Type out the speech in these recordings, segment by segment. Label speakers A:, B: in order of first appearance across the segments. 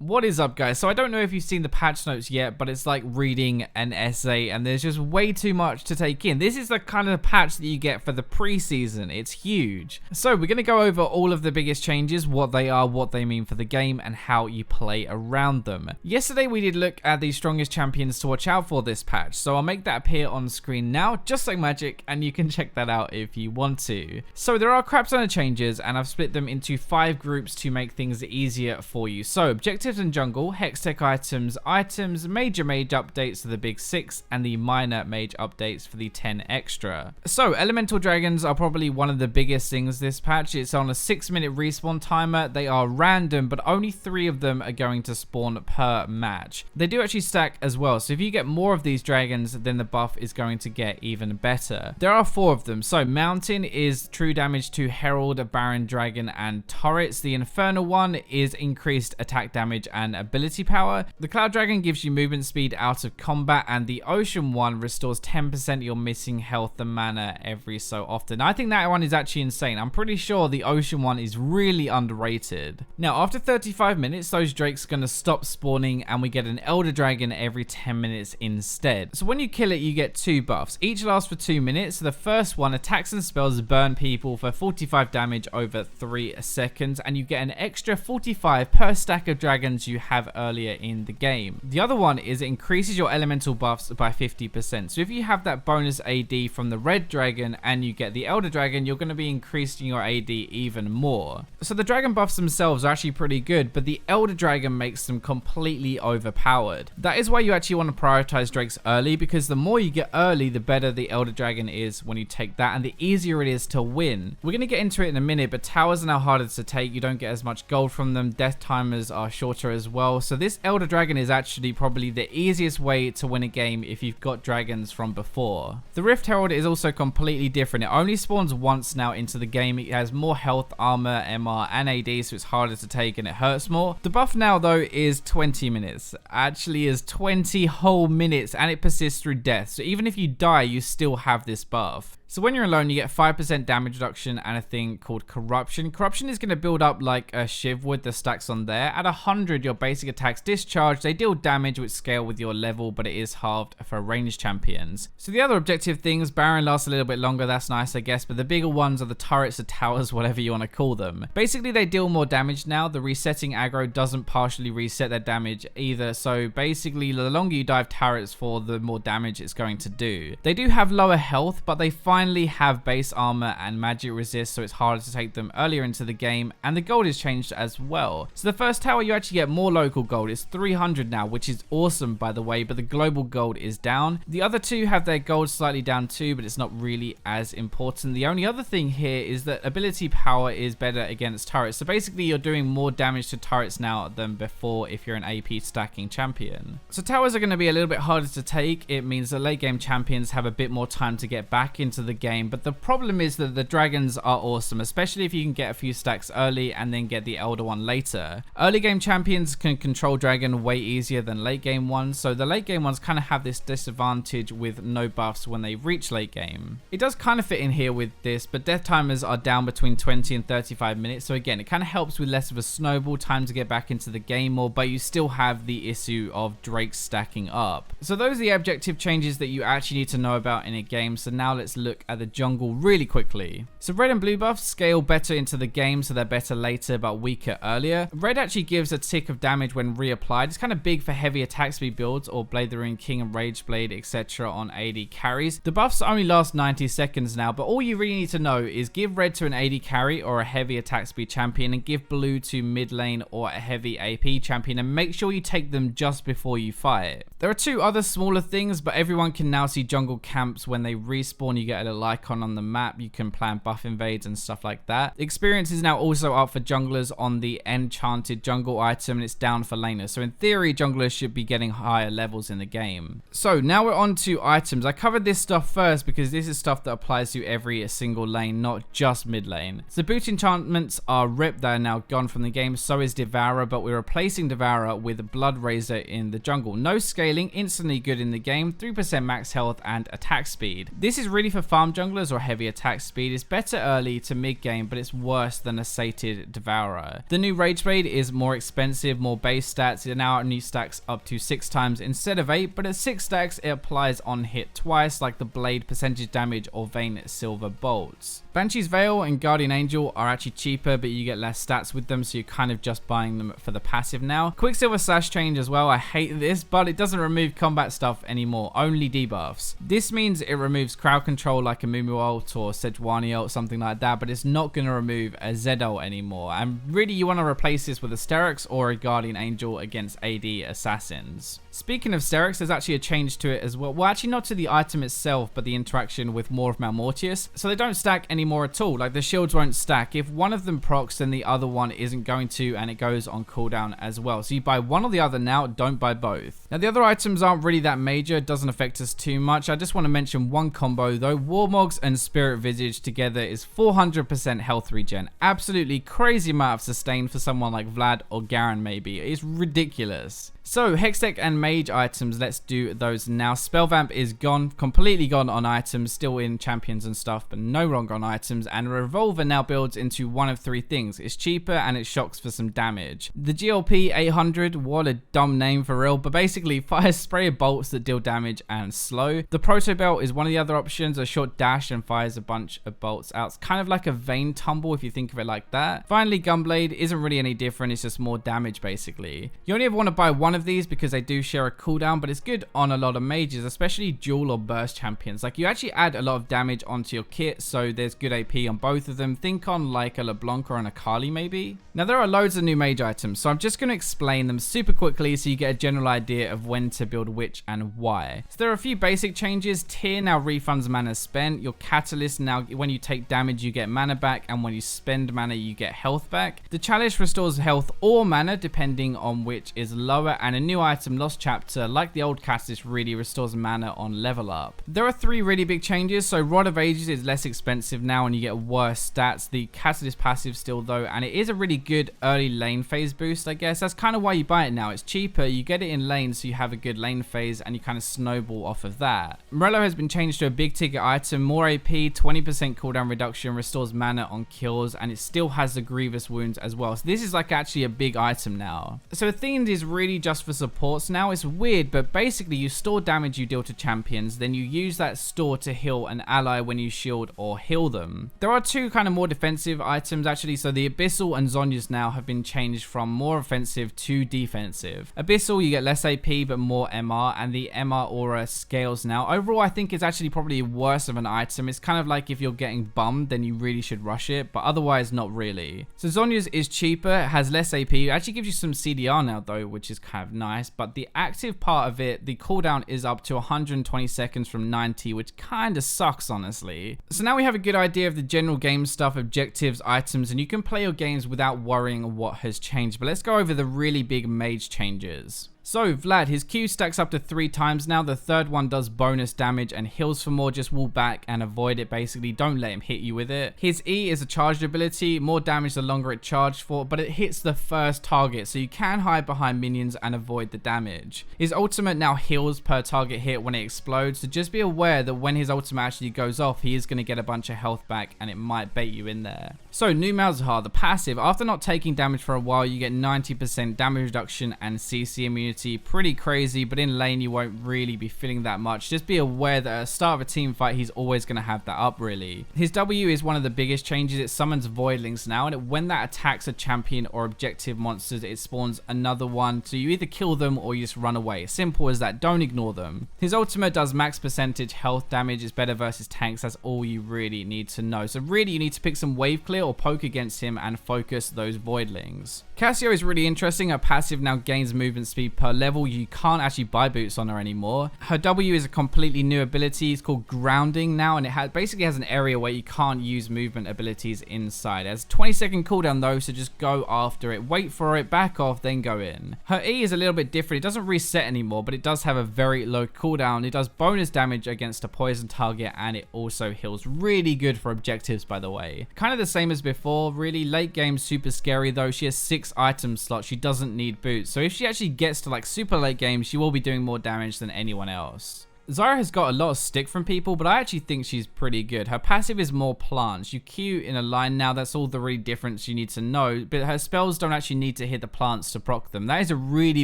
A: What is up, guys? So I don't know if you've seen the patch notes yet, but it's like reading an essay and there's just way too much to take in. This is the kind of patch that you get for the preseason. It's huge. So we're going to go over all of the biggest changes, what they are, what they mean for the game, and how you play around them. Yesterday we did look at the strongest champions to watch out for this patch, so I'll make that appear on screen now, just like magic, and you can check that out if you want to. So there are a crap ton of changes, and I've split them into 5 groups to make things easier for you. So objectives and jungle, Hextech items, major mage updates for the big 6, and the minor mage updates for the 10 extra. So elemental dragons are probably one of the biggest things this patch. It's on a 6-minute respawn timer. They are random, but only 3 of them are going to spawn per match. They do actually stack as well, so if you get more of these dragons, then the buff is going to get even better. There are 4 of them. So mountain is true damage to herald, baron, dragon, and turrets. The infernal one is increased attack damage and ability power. The cloud dragon gives you movement speed out of combat, and the ocean one restores 10% of your missing health and mana every so often. I think that one is actually insane. I'm pretty sure the ocean one is really underrated. Now after 35 minutes, those drakes are going to stop spawning, and we get an elder dragon every 10 minutes instead. So when you kill it, you get 2 buffs. Each lasts for 2 minutes. So the first one, attacks and spells burn people for 45 damage over 3 seconds, and you get an extra 45 per stack of dragons you have earlier in the game. The other one is it increases your elemental buffs by 50%. So if you have that bonus AD from the red dragon and you get the elder dragon, you're going to be increasing your AD even more. So the dragon buffs themselves are actually pretty good, but the elder dragon makes them completely overpowered. That is why you actually want to prioritize drakes early, because the more you get early, the better the elder dragon is when you take that, and the easier it is to win. We're going to get into it in a minute, but towers are now harder to take. You don't get as much gold from them. Death timers are shorter as well. So this elder dragon is actually probably the easiest way to win a game if you've got dragons from before. The rift herald is also completely different. It only spawns once now into the game. It has more health, armor, MR, and AD, so it's harder to take and it hurts more. The buff now though is 20 minutes. Actually is 20 whole minutes, and it persists through death. So even if you die, you still have this buff. So when you're alone, you get 5% damage reduction and a thing called corruption. Corruption is going to build up like a shiv wood that stacks on there. At 100, your basic attacks discharge. They deal damage which scale with your level, but it is halved for ranged champions. So the other objective things, Baron lasts a little bit longer. That's nice, I guess, but the bigger ones are the turrets, the towers, whatever you want to call them. Basically, they deal more damage now. The resetting aggro doesn't partially reset their damage either. So basically, the longer you dive turrets for, the more damage it's going to do. They do have lower health, but they finally have base armor and magic resist, so it's harder to take them earlier into the game, and the gold is changed as well. So the first tower, you actually get more local gold. It's 300 now, which is awesome by the way, but the global gold is down. The other 2 have their gold slightly down too, but it's not really as important. The only other thing here is that ability power is better against turrets. So basically you're doing more damage to turrets now than before if you're an AP stacking champion. So towers are going to be a little bit harder to take. It means the late game champions have a bit more time to get back into the game, but the problem is that the dragons are awesome, especially if you can get a few stacks early and then get the elder one later. Early game champions can control dragon way easier than late game ones, so the late game ones kind of have this disadvantage with no buffs when they reach late game. It does kind of fit in here with this, but death timers are down between 20 and 35 minutes, so again it kind of helps with less of a snowball time to get back into the game more, but you still have the issue of drakes stacking up. So those are the objective changes that you actually need to know about in a game. So now let's look at the jungle really quickly. So red and blue buffs scale better into the game, so they're better later but weaker earlier. Red actually gives a tick of damage when reapplied. It's kind of big for heavy attack speed builds or Blade the Rune King and Rage Blade, etc. on AD carries. The buffs only last 90 seconds now, but all you really need to know is give red to an AD carry or a heavy attack speed champion, and give blue to mid lane or a heavy AP champion, and make sure you take them just before you fight. There are 2 other smaller things, but everyone can now see jungle camps when they respawn. You get a little icon on the map. You can plan buff invades and stuff like that. Experience is now also up for junglers on the enchanted jungle item, and it's down for laners. So in theory, junglers should be getting higher levels in the game. So now we're on to items. I covered this stuff first because this is stuff that applies to every single lane, not just mid lane. So boot enchantments are ripped. They are now gone from the game. So is Devourer, but we're replacing Devourer with Blood Razor in the jungle. No scaling, instantly good in the game, 3% max health and attack speed. This is really for farm junglers or heavy attack speed. It's better early to mid game, but it's worse than a sated Devourer. The new Rage Blade is more expensive, more base stats. It now only stacks up to 6 times instead of 8, but at 6 stacks it applies on hit twice, like the blade percentage damage or Vein Silver bolts. Banshee's Veil and Guardian Angel are actually cheaper, but you get less stats with them, so you're kind of just buying them for the passive now. Quicksilver Slash change as well. I hate this, but it doesn't remove combat stuff anymore, only debuffs. This means it removes crowd control like a Mumu ult or Sejuani ult, something like that, but it's not going to remove a Zed ult anymore. And really, you want to replace this with a Sterix or a Guardian Angel against AD assassins. Speaking of Sterix, there's actually a change to it as well. Well, actually not to the item itself, but the interaction with more of Malmortius. So they don't stack anymore at all. Like the shields won't stack. If one of them procs, then the other one isn't going to, and it goes on cooldown as well. So you buy one or the other now, don't buy both. Now the other items aren't really that major. It doesn't affect us too much. I just want to mention one combo though. Warmogs and Spirit Visage together is 400% health regen. Absolutely crazy amount of sustain for someone like Vlad or Garen maybe. It's ridiculous. So Hextech and Mage items, let's do those now. Spellvamp is gone, completely gone on items, still in champions and stuff, but no longer on items. And Revolver now builds into one of 3 things. It's cheaper and it shocks for some damage. The GLP 800, what a dumb name for real, but basically fires spray of bolts that deal damage and slow. The Proto Belt is one of the other options, a short dash and fires a bunch of bolts out. It's kind of like a Vein Tumble if you think of it like that. Finally, Gunblade isn't really any different, it's just more damage basically. You only ever want to buy one of these because they do share a cooldown, but it's good on a lot of mages, especially dual or burst champions. Like you actually add a lot of damage onto your kit, so there's good AP on both of them. Think on like a LeBlanc or an Akali maybe. Now there are loads of new mage items, so I'm just going to explain them super quickly so you get a general idea of when to build which and why. So there are a few basic changes. Tyr now refunds mana spent. Your Catalyst now, when you take damage you get mana back, and when you spend mana you get health back. The Chalice restores health or mana depending on which is lower, and a new item, Lost Chapter, like the old Catalyst, really restores mana on level up. There are 3 really big changes. So Rod of Ages is less expensive now and you get worse stats. The Catalyst passive still though, and it is a really good early lane phase boost, I guess. That's kind of why you buy it now. It's cheaper, you get it in lane, so you have a good lane phase and you kind of snowball off of that. Morello has been changed to a big ticket item, more AP, 20% cooldown reduction, restores mana on kills, and it still has the Grievous wounds as well. So this is like actually a big item now. So Athene is really just for supports now. It's weird, but basically you store damage you deal to champions, then you use that store to heal an ally when you shield or heal them. There are 2 kind of more defensive items actually. So the Abyssal and Zhonya's now have been changed from more offensive to defensive. Abyssal, you get less AP but more MR, and the MR aura scales now. Overall, I think it's actually probably worse of an item. It's kind of like if you're getting bummed, then you really should rush it, but otherwise not really. So Zhonya's is cheaper, it has less AP. It actually gives you some CDR now though, which is kind of nice, but the active part of it, the cooldown is up to 120 seconds from 90, which kind of sucks honestly. So now we have a good idea of the general game stuff, objectives, items, and you can play your games without worrying what has changed. But let's go over the really big mage changes. So Vlad, his Q stacks up to 3 times now. The third one does bonus damage and heals for more. Just wall back and avoid it basically. Don't let him hit you with it. His E is a charged ability. More damage the longer it charged for, but it hits the first target, so you can hide behind minions and avoid the damage. His ultimate now heals per target hit when it explodes, so just be aware that when his ultimate actually goes off, he is going to get a bunch of health back and it might bait you in there. So new Malzahar, the passive. After not taking damage for a while, you get 90% damage reduction and CC immunity. Pretty crazy, but in lane you won't really be feeling that much. Just be aware that at the start of a team fight he's always going to have that up really. His W is one of the biggest changes. It summons voidlings now, and when that attacks a champion or objective monsters, it spawns another one, so you either kill them or you just run away. Simple as that, don't ignore them. His ultimate does max percentage health damage. It's better versus tanks. That's all you really need to know. So really you need to pick some wave clear or poke against him and focus those voidlings. Cassio is really interesting. Her passive now gains movement speed per level. You can't actually buy boots on her anymore. Her W is a completely new ability. It's called grounding now, and it basically has an area where you can't use movement abilities inside. It has 20-second cooldown though, so just go after it, wait for it, back off, then go in. Her E is a little bit different. It doesn't reset anymore, but it does have a very low cooldown. It does bonus damage against a poison target, and it also heals. Really good for objectives, by the way. Kind of the same as before, really. Late game super scary though. She has 6 item slots. She doesn't need boots, so if she actually gets to like super late game, she will be doing more damage than anyone else. Zyra has got a lot of stick from people, but I actually think she's pretty good. Her passive is more plants. You Q in a line now, that's all the really difference you need to know, but her spells don't actually need to hit the plants to proc them. That is a really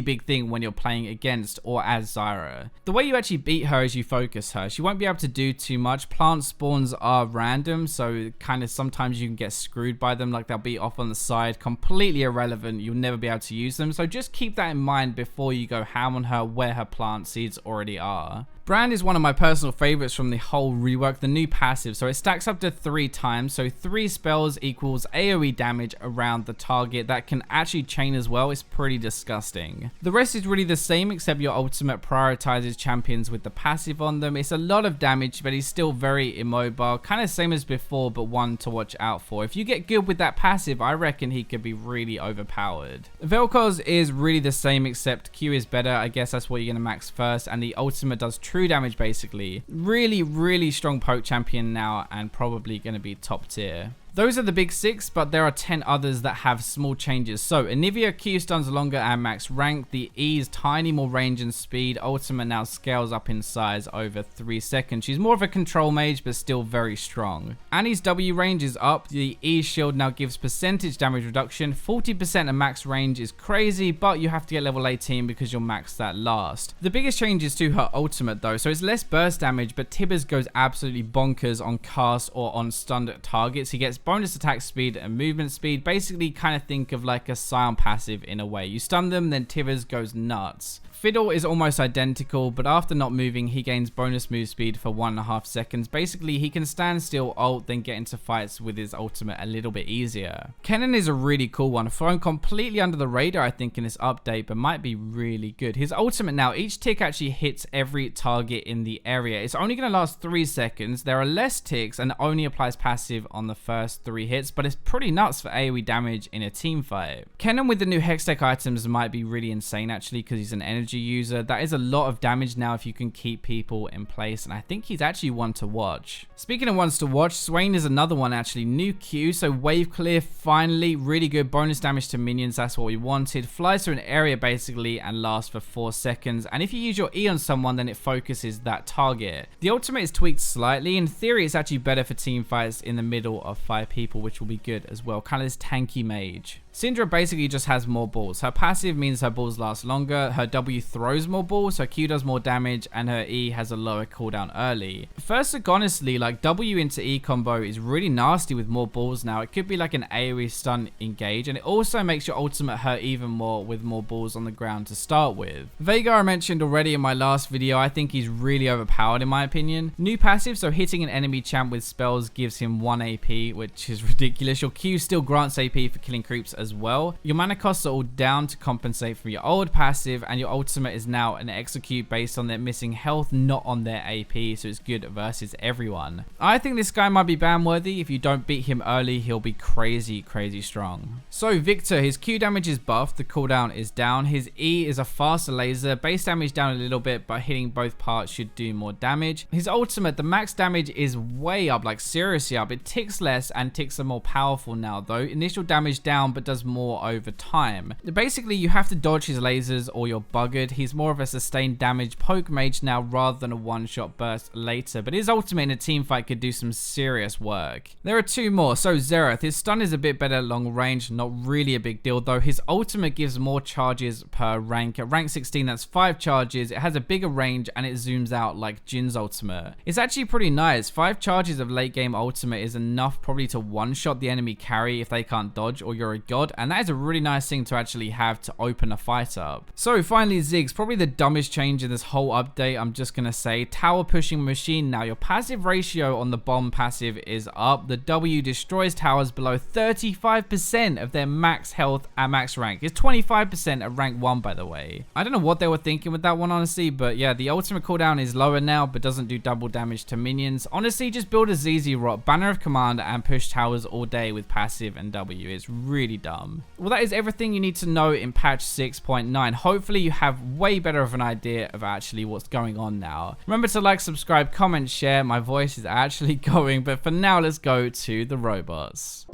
A: big thing when you're playing against or as Zyra. The way you actually beat her is you focus her. She won't be able to do too much. Plant spawns are random, so kind of sometimes you can get screwed by them, like they'll be off on the side, completely irrelevant. You'll never be able to use them, so just keep that in mind before you go ham on her where her plant seeds already are. Brand is one of my personal favorites from the whole rework, the new passive. So it stacks up to 3 times. So 3 spells equals AoE damage around the target. That can actually chain as well. It's pretty disgusting. The rest is really the same, except your ultimate prioritizes champions with the passive on them. It's a lot of damage, but he's still very immobile. Kind of same as before, but one to watch out for. If you get good with that passive, I reckon he could be really overpowered. Vel'Koz is really the same, except Q is better. I guess that's what you're going to max first. And the ultimate does true damage basically. Really strong poke champion now and probably going to be top tier. Those are the big 6, but there are 10 others that have small changes. So Anivia Q stuns longer and max rank. The E is tiny more range and speed. Ultimate now scales up in size over 3 seconds. She's more of a control mage, but still very strong. Annie's W range is up. The E shield now gives percentage damage reduction. 40% of max range is crazy, but you have to get level 18 because you'll max that last. The biggest change is to her ultimate though. So it's less burst damage, but Tibbers goes absolutely bonkers on cast or on stunned targets. He gets bonus attack speed and movement speed. Basically kind of think of like a Scion passive in a way. You stun them, then Tibbers goes nuts. Fiddle is almost identical, but after not moving, he gains bonus move speed for 1.5 seconds. Basically, he can stand still, ult, then get into fights with his ultimate a little bit easier. Kennen is a really cool one, thrown completely under the radar, I think, in this update, but might be really good. His ultimate now, each tick actually hits every target in the area. It's only going to last 3 seconds. There are less ticks and only applies passive on the first 3 hits, but it's pretty nuts for AoE damage in a team fight. Kennen with the new Hextech items might be really insane, actually, because he's an energy user. That is a lot of damage now if you can keep people in place, and I think he's actually one to watch. Speaking of ones to watch, Swain is another one actually. New Q, so wave clear, finally, really good bonus damage to minions. That's what we wanted. Flies through an area basically and lasts for 4 seconds, and if you use your E on someone, then it focuses that target. The ultimate is tweaked slightly. In theory, it's actually better for team fights in the middle of 5 people, which will be good as well. Kind of this tanky mage. Syndra basically just has more balls. Her passive means her balls last longer. Her W throws more balls, her Q does more damage, and her E has a lower cooldown early. First look, honestly, like W into E combo is really nasty with more balls now. It could be like an AoE stun engage, and it also makes your ultimate hurt even more with more balls on the ground to start with. Veigar I mentioned already in my last video. I think he's really overpowered in my opinion. New passive, so hitting an enemy champ with spells gives him 1 AP, which is ridiculous. Your Q still grants AP for killing creeps as well. Your mana costs are all down to compensate for your old passive, and your ultimate is now an execute based on their missing health, not on their AP, so it's good versus everyone. I think this guy might be ban worthy. If you don't beat him early, he'll be crazy strong. So Victor, his Q damage is buffed, the cooldown is down. His E is a faster laser, base damage down a little bit, but hitting both parts should do more damage. His ultimate, the max damage is way up, like seriously up. It ticks less and ticks are more powerful now though. Initial damage down, but does more over time. Basically, you have to dodge his lasers or you're buggered. He's more of a sustained damage poke mage now rather than a one-shot burst later, but his ultimate in a team fight could do some serious work. There are 2 more. So Xerath, his stun is a bit better long range, not really a big deal though. His ultimate gives more charges per rank. At rank 16, that's 5 charges. It has a bigger range and it zooms out like Jin's ultimate. It's actually pretty nice. 5 charges of late game ultimate is enough probably to one-shot the enemy carry if they can't dodge or you're a god, and that is a really nice thing to actually have to open a fight up. So finally, Ziggs, probably the dumbest change in this whole update, I'm just gonna say. Tower pushing machine now. Your passive ratio on the bomb passive is up. The W destroys towers below 35% of their max health at max rank. It's 25% at rank 1, by the way. I don't know what they were thinking with that one, honestly, but yeah, the ultimate cooldown is lower now, but doesn't do double damage to minions. Honestly, just build a ZZ Rot, Banner of Command, and push towers all day with passive and W. It's really dumb. Well, that is everything you need to know in patch 6.9. Hopefully you have way better of an idea of actually what's going on now. Remember to like, subscribe, comment, share. My voice is actually going, but for now, let's go to the robots.